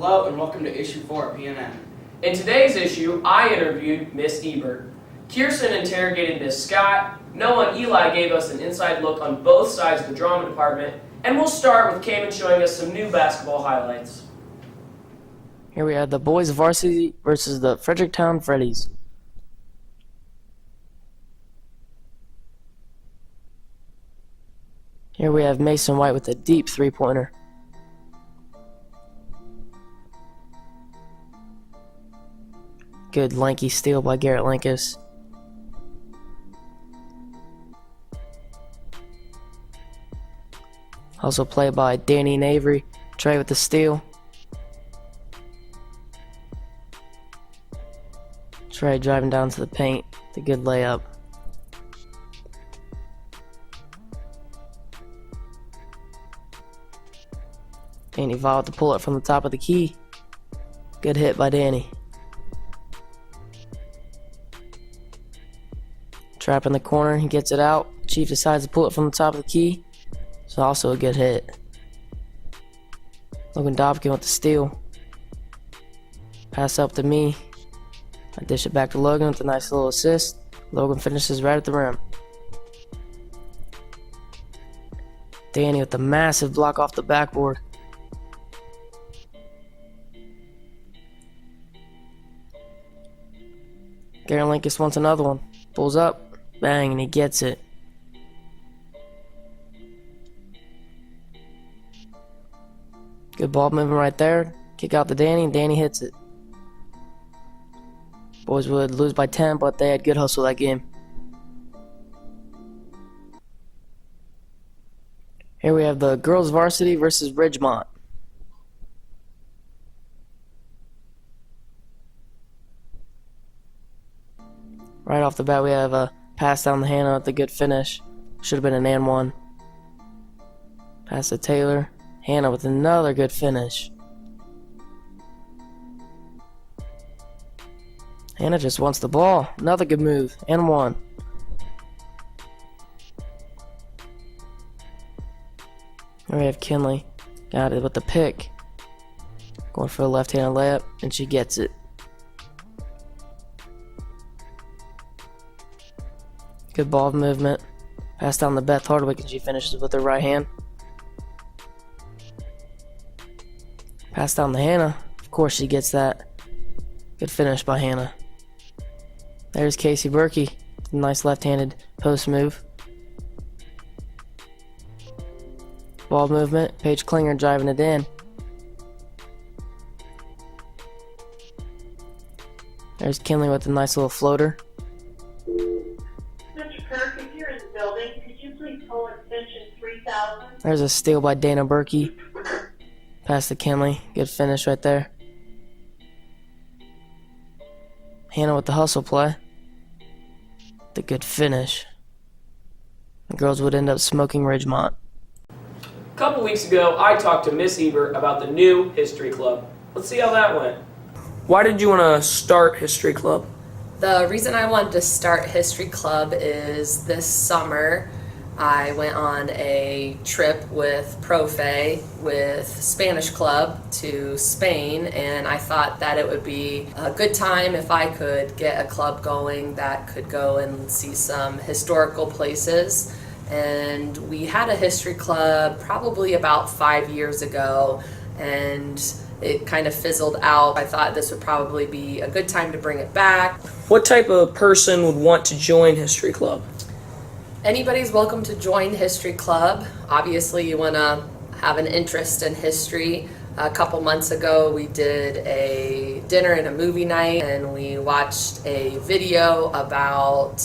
Hello and welcome to Issue 4 at PNN. In today's issue, I interviewed Miss Ebert. Kirsten interrogated Miss Scott, Noah and Eli gave us an inside look on both sides of the drama department, and we'll start with Cayman showing us some new basketball highlights. Here we have the boys varsity versus the Fredericktown Freddies. Here we have Mason White with a deep three-pointer. Good lanky steal by Garrett Linkus. Also played by Danny and Avery. Trey with the steal. Trey driving down to the paint. The good layup. Danny followed to pull it from the top of the key. Good hit by Danny. Trap in the corner, he gets it out. Chief decides to pull it from the top of the key. It's also a good hit. Logan Dobkin with the steal. Pass up to me. I dish it back to Logan with a nice little assist. Logan finishes right at the rim. Danny with the massive block off the backboard. Garrett Linkus wants another one. Pulls up. Bang, and he gets it. Good ball movement right there. Kick out to Danny, and Danny hits it. Boys would lose by 10, but they had good hustle that game. Here we have the girls varsity versus Ridgemont. Right off the bat, we have a pass down the Hannah with a good finish. Should have been an and one. Pass to Taylor. Hannah with another good finish. Hannah just wants the ball. Another good move. And one. Here we have Kinley. Got it with the pick. Going for a left-handed layup, and she gets it. Good ball movement. Pass down to Beth Hardwick, and she finishes with her right hand. Pass down to Hannah. Of course she gets that. Good finish by Hannah. There's Casey Berkey. Nice left-handed post move. Ball movement. Paige Klinger driving it in. There's Kinley with a nice little floater. If you're in the building, could you please hold extension 3000? There's a steal by Dana Berkey. Pass to Kinley. Good finish right there. Hannah with the hustle play. The good finish. The girls would end up smoking Ridgemont. A couple weeks ago, I talked to Miss Ebert about the new History Club. Let's see how that went. Why did you want to start History Club? The reason I wanted to start History Club is this summer I went on a trip with Profe with Spanish Club to Spain, and I thought that it would be a good time if I could get a club going that could go and see some historical places. And we had a history club probably about 5 years ago, and it kind of fizzled out. I thought this would probably be a good time to bring it back. What type of person would want to join History Club? Anybody's welcome to join History Club. Obviously, you want to have an interest in history. A couple months ago, we did a dinner and a movie night, and we watched a video about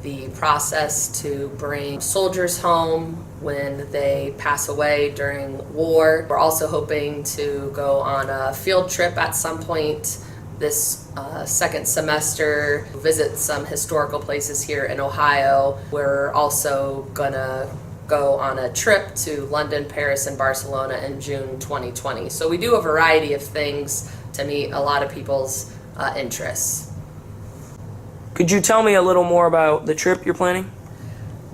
the process to bring soldiers home when they pass away during war. We're also hoping to go on a field trip at some point this second semester, visit some historical places here in Ohio. We're also gonna go on a trip to London, Paris, and Barcelona in June 2020. So we do a variety of things to meet a lot of people's interests. Could you tell me a little more about the trip you're planning?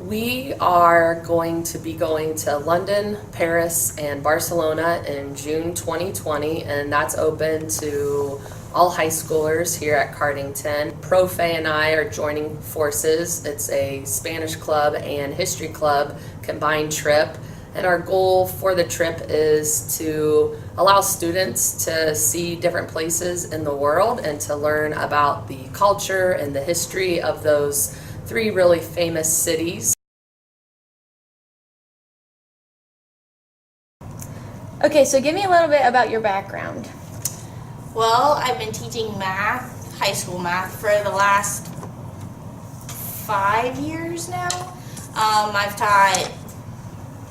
We are going to be going to London, Paris, and Barcelona in June 2020, and that's open to all high schoolers here at Cardington. Profe and I are joining forces. It's a Spanish club and history club combined trip, and our goal for the trip is to allow students to see different places in the world and to learn about the culture and the history of those 3 really famous cities. Okay, so give me a little bit about your background. Well, I've been teaching math, high school math, for the last 5 years now. I've taught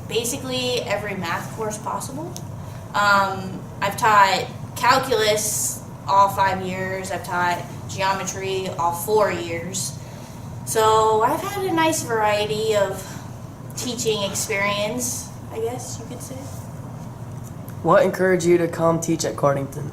basically every math course possible. I've taught calculus all 5 years. I've taught geometry all 4 years. So I've had a nice variety of teaching experience, I guess you could say. What encouraged you to come teach at Cardington?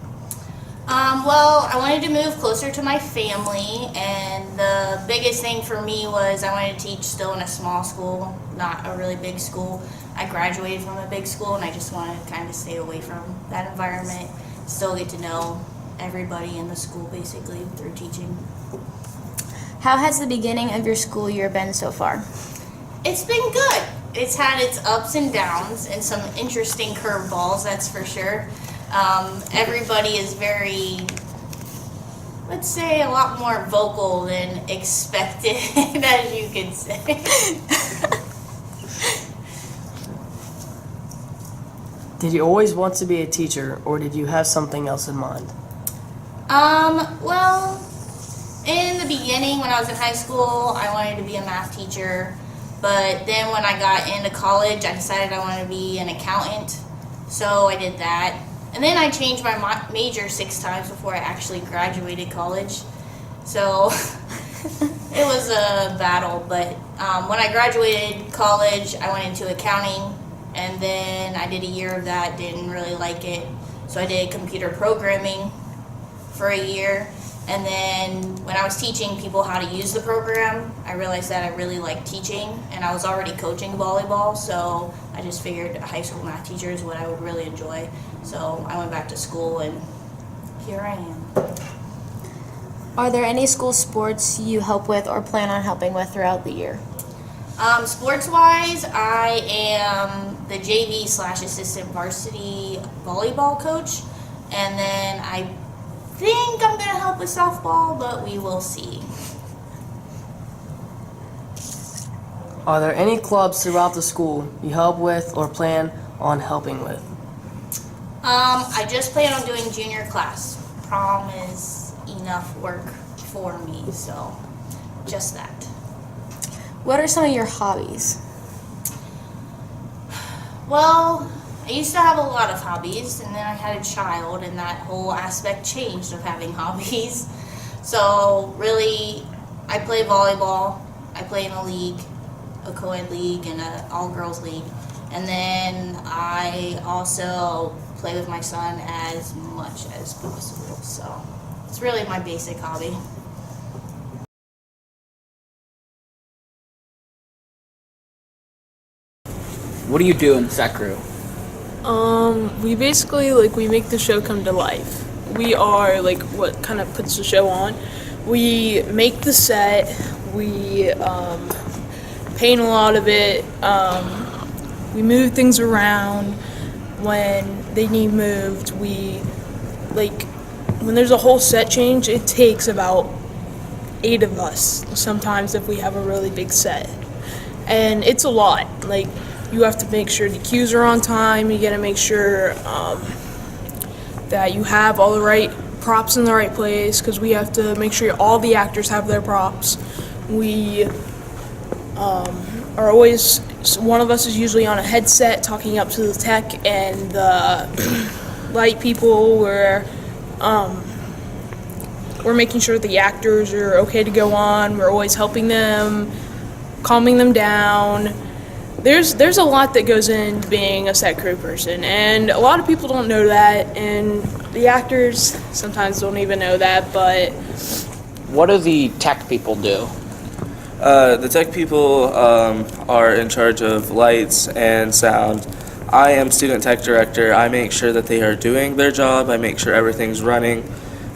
Well, I wanted to move closer to my family, and the biggest thing for me was I wanted to teach still in a small school, not a really big school. I graduated from a big school, and I just wanted to kind of stay away from that environment, still get to know everybody in the school basically through teaching. How has the beginning of your school year been so far? It's been good. It's had its ups and downs and some interesting curveballs, that's for sure. Everybody is very, let's say, a lot more vocal than expected, as you could say. Did you always want to be a teacher, or did you have something else in mind? Well, in the beginning, when I was in high school, I wanted to be a math teacher. But then when I got into college, I decided I wanted to be an accountant. So I did that. And then I changed my major 6 times before I actually graduated college. So it was a battle. But when I graduated college, I went into accounting. And then I did a year of that, didn't really like it. So I did computer programming for a year. And then when I was teaching people how to use the program, I realized that I really liked teaching, and I was already coaching volleyball, so I just figured a high school math teacher is what I would really enjoy. So I went back to school, and here I am. Are there any school sports you help with or plan on helping with throughout the year? Sports-wise, I am the JV/assistant varsity volleyball coach, and then I think I'm going to help with softball, but we will see. Are there any clubs throughout the school you help with or plan on helping with? I just plan on doing junior class. Prom is enough work for me, so just that. What are some of your hobbies? Well, I used to have a lot of hobbies, and then I had a child, and that whole aspect changed of having hobbies. So really, I play volleyball. I play in a league, a co-ed league and an all-girls league. And then I also play with my son as much as possible. So it's really my basic hobby. What do you do in the set crew? We basically, we make the show come to life. We are, what kind of puts the show on. We make the set, we, paint a lot of it, we move things around when they need moved. When there's a whole set change, it takes about 8 of us, sometimes if we have a really big set. And it's a lot, you have to make sure the cues are on time. You got to make sure that you have all the right props in the right place, because we have to make sure all the actors have their props. We are always, one of us is usually on a headset talking up to the tech and the light people. We're making sure the actors are okay to go on. We're always helping them, calming them down. There's a lot that goes into being a set crew person, and a lot of people don't know that, and the actors sometimes don't even know that, but... What do the tech people do? The tech people are in charge of lights and sound. I am student tech director. I make sure that they are doing their job. I make sure everything's running.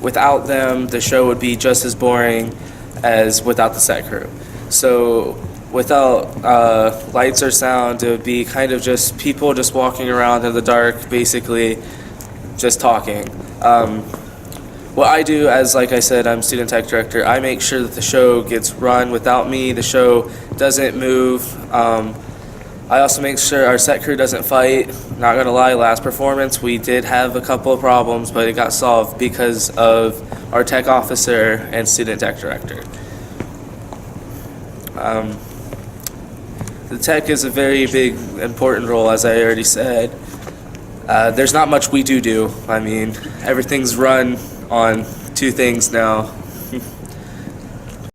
Without them, the show would be just as boring as without the set crew. So without lights or sound, it would be kind of just people just walking around in the dark, basically just talking. What I do, as like I said, I'm student tech director, I make sure that the show gets run. Without me, the show doesn't move. I also make sure our set crew doesn't fight. Not gonna lie, last performance we did have a couple of problems, but it got solved because of our tech officer and student tech director. The tech is a very big, important role, as I already said. There's not much we do. I mean, everything's run on two things now.